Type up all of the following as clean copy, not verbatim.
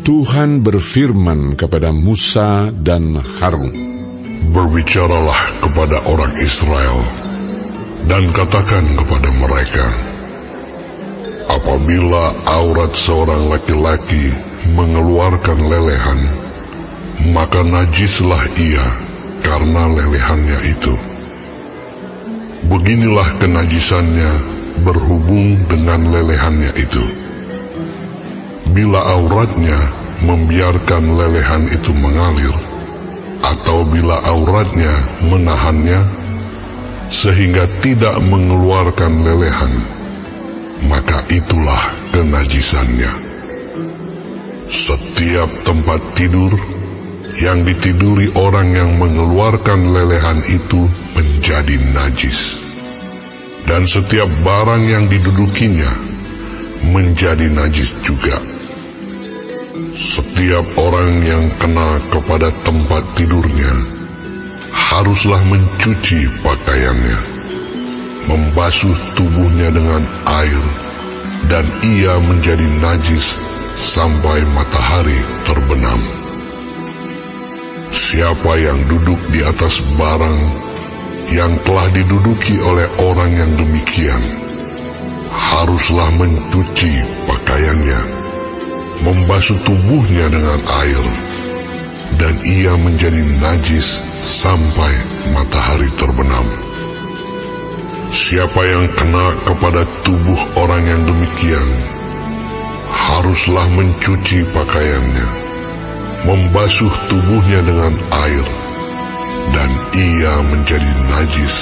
Tuhan berfirman kepada Musa dan Harun, "Berbicaralah kepada orang Israel, dan katakan kepada mereka, apabila aurat seorang laki-laki mengeluarkan lelehan, maka najislah ia karena lelehannya itu. Beginilah kenajisannya berhubung dengan lelehannya itu. Bila auratnya membiarkan lelehan itu mengalir, atau bila auratnya menahannya sehingga tidak mengeluarkan lelehan, maka itulah kenajisannya. Setiap tempat tidur yang ditiduri orang yang mengeluarkan lelehan itu menjadi najis, dan setiap barang yang didudukinya menjadi najis juga. Setiap orang yang kena kepada tempat tidurnya haruslah mencuci pakaiannya, membasuh tubuhnya dengan air, dan ia menjadi najis sampai matahari terbenam. Siapa yang duduk di atas barang yang telah diduduki oleh orang yang demikian, haruslah mencuci pakaiannya, membasuh tubuhnya dengan air, dan ia menjadi najis sampai matahari terbenam. Siapa yang kena kepada tubuh orang yang demikian, haruslah mencuci pakaiannya, membasuh tubuhnya dengan air, dan ia menjadi najis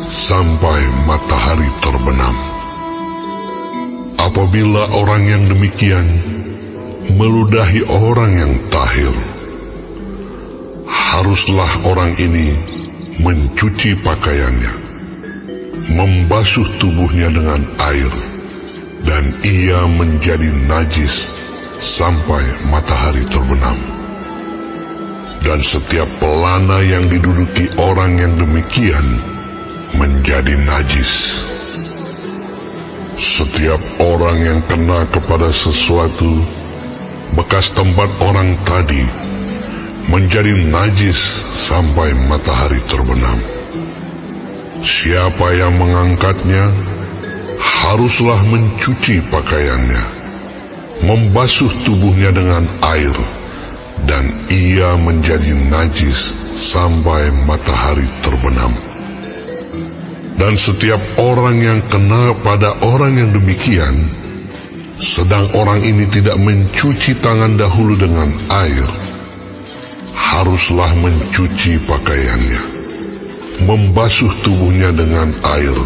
sampai matahari terbenam. Apabila orang yang demikian meludahi orang yang tahir, haruslah orang ini mencuci pakaiannya, membasuh tubuhnya dengan air, dan ia menjadi najis sampai matahari terbenam. Dan setiap pelana yang diduduki orang yang demikian menjadi najis. Setiap orang yang kena kepada sesuatu bekas tempat orang tadi menjadi najis sampai matahari terbenam. Siapa yang mengangkatnya haruslah mencuci pakaiannya, membasuh tubuhnya dengan air, dan ia menjadi najis sampai matahari terbenam. Dan setiap orang yang kena pada orang yang demikian, sedang orang ini tidak mencuci tangan dahulu dengan air, haruslah mencuci pakaiannya, membasuh tubuhnya dengan air,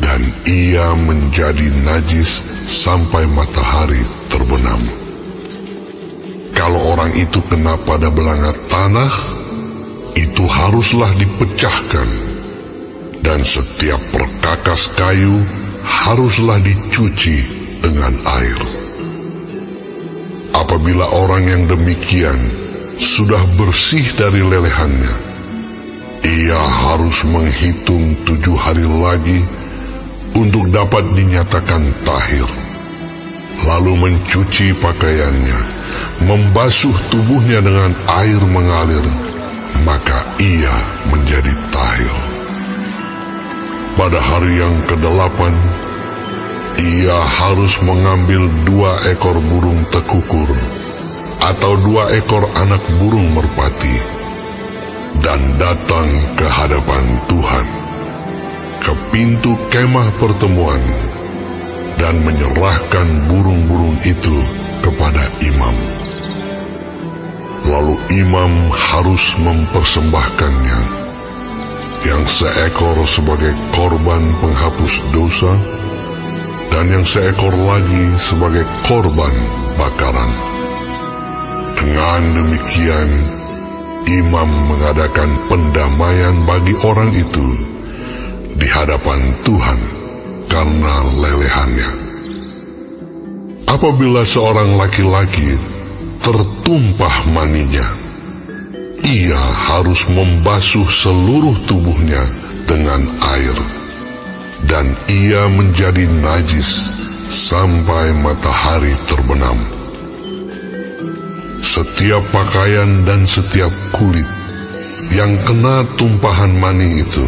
dan ia menjadi najis sampai matahari terbenam. Kalau orang itu kena pada belanga tanah, itu haruslah dipecahkan, dan setiap perkakas kayu haruslah dicuci dengan air. Apabila orang yang demikian sudah bersih dari lelehannya, ia harus menghitung 7 hari lagi untuk dapat dinyatakan tahir, lalu mencuci pakaiannya, membasuh tubuhnya dengan air mengalir, maka ia menjadi tahir. Pada hari yang ke-8, ia harus mengambil 2 ekor burung tekukur atau 2 ekor anak burung merpati, dan datang ke hadapan Tuhan, ke pintu kemah pertemuan, dan menyerahkan burung-burung itu kepada imam. Lalu imam harus mempersembahkannya, yang seekor sebagai korban penghapus dosa, dan yang seekor lagi sebagai korban bakaran. Dengan demikian, imam mengadakan pendamaian bagi orang itu di hadapan Tuhan karena lelehannya. Apabila seorang laki-laki tertumpah maninya, ia harus membasuh seluruh tubuhnya dengan air, dan ia menjadi najis sampai matahari terbenam. setiap pakaian dan setiap kulit yang kena tumpahan mani itu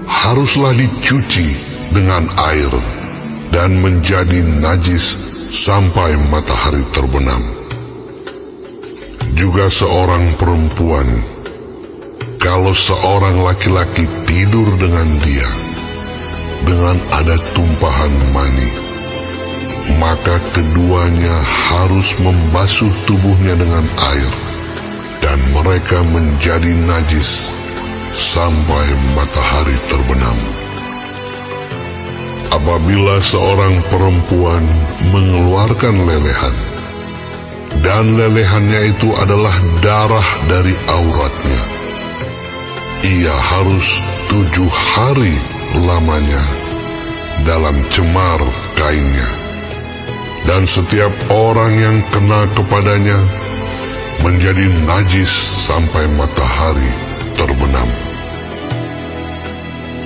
haruslah dicuci dengan air dan menjadi najis sampai matahari terbenam. Juga seorang perempuan, kalau seorang laki-laki tidur dengan dia dengan ada tumpahan mani, maka keduanya harus membasuh tubuhnya dengan air, dan mereka menjadi najis sampai matahari terbenam. Apabila seorang perempuan mengeluarkan lelehan, dan lelehannya itu adalah darah dari auratnya, ia harus 7 hari lamanya dalam cemar kainnya, dan setiap orang yang kena kepadanya menjadi najis sampai matahari terbenam.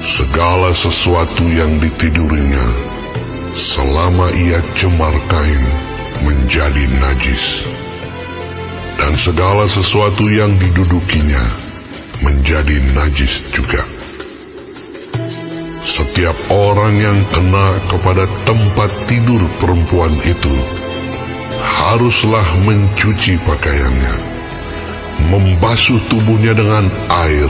Segala sesuatu yang ditidurinya selama ia cemar kain menjadi najis, dan segala sesuatu yang didudukinya menjadi najis juga. Setiap orang yang kena kepada tempat tidur perempuan itu haruslah mencuci pakaiannya, membasuh tubuhnya dengan air,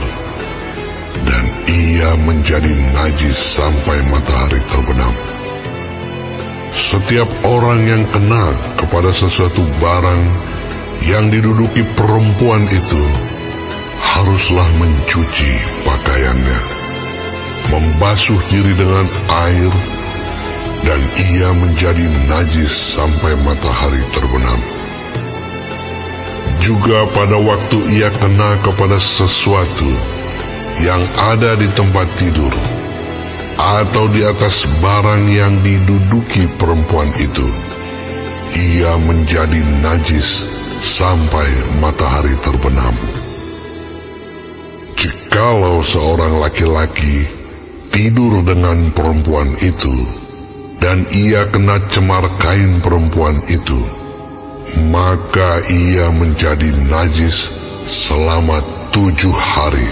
dan ia menjadi najis sampai matahari terbenam. Setiap orang yang kena kepada sesuatu barang yang diduduki perempuan itu haruslah mencuci pakaiannya, membasuh diri dengan air, dan ia menjadi najis sampai matahari terbenam. Juga pada waktu ia kena kepada sesuatu yang ada di tempat tidur atau di atas barang yang diduduki perempuan itu, ia menjadi najis sampai matahari terbenam. Jikalau seorang laki-laki tidur dengan perempuan itu, dan ia kena cemar kain perempuan itu, maka ia menjadi najis selama 7 hari,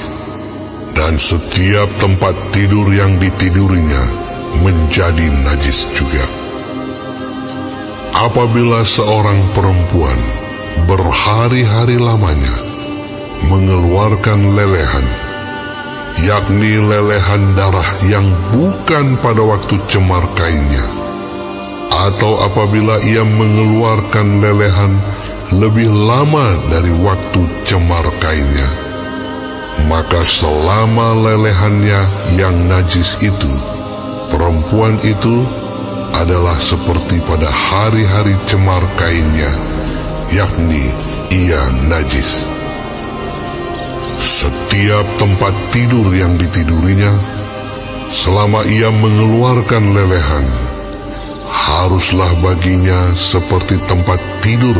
dan setiap tempat tidur yang ditidurinya menjadi najis juga. Apabila seorang perempuan berhari-hari lamanya mengeluarkan lelehan, yakni lelehan darah yang bukan pada waktu cemar kainnya, atau apabila ia mengeluarkan lelehan lebih lama dari waktu cemar kainnya, maka selama lelehannya yang najis itu, perempuan itu adalah seperti pada hari-hari cemar kainnya, yakni ia najis. Setiap tempat tidur yang ditidurinya, selama ia mengeluarkan lelehan, haruslah baginya seperti tempat tidur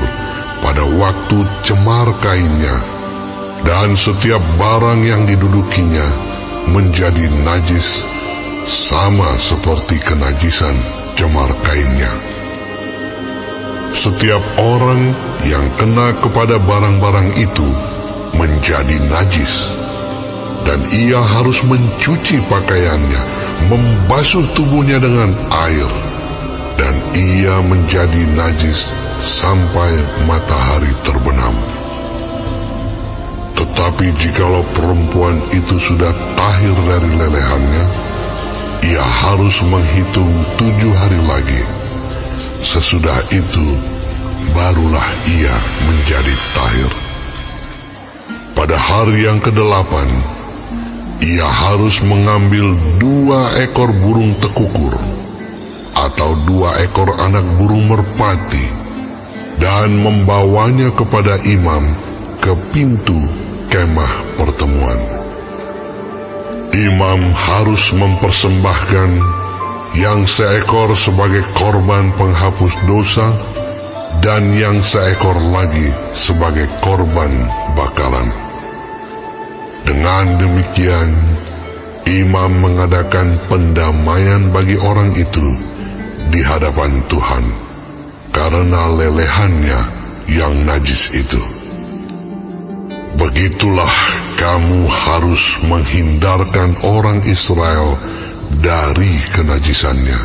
pada waktu cemar kainnya, dan setiap barang yang didudukinya menjadi najis sama seperti kenajisan cemar kainnya. Setiap orang yang kena kepada barang-barang itu menjadi najis, dan ia harus mencuci pakaiannya, membasuh tubuhnya dengan air, dan ia menjadi najis sampai matahari terbenam. Tetapi jikalau perempuan itu sudah tahir dari lelehannya, ia harus menghitung 7 hari lagi. Sesudah itu barulah ia menjadi tahir. Pada hari yang ke-8, ia harus mengambil 2 ekor burung tekukur atau 2 ekor anak burung merpati, dan membawanya kepada imam ke pintu kemah pertemuan. Imam harus mempersembahkan yang seekor sebagai korban penghapus dosa, dan yang seekor lagi sebagai korban bakaran. Dengan demikian, imam mengadakan pendamaian bagi orang itu di hadapan Tuhan, karena lelehannya yang najis itu. Begitulah kamu harus menghindarkan orang Israel dari kenajisannya,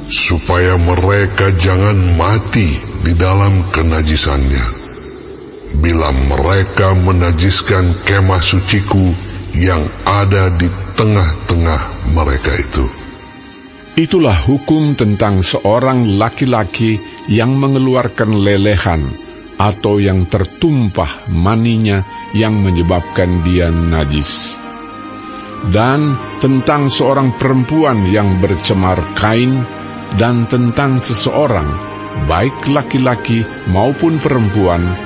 supaya mereka jangan mati di dalam kenajisannya, bila mereka menajiskan kemah suciku yang ada di tengah-tengah mereka itu. Itulah hukum tentang seorang laki-laki yang mengeluarkan lelehan atau yang tertumpah maninya yang menyebabkan dia najis. Dan tentang seorang perempuan yang bercemar kain, dan tentang seseorang, baik laki-laki maupun perempuan,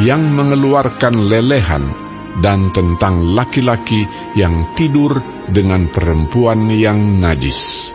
yang mengeluarkan lelehan, dan tentang laki-laki yang tidur dengan perempuan yang najis.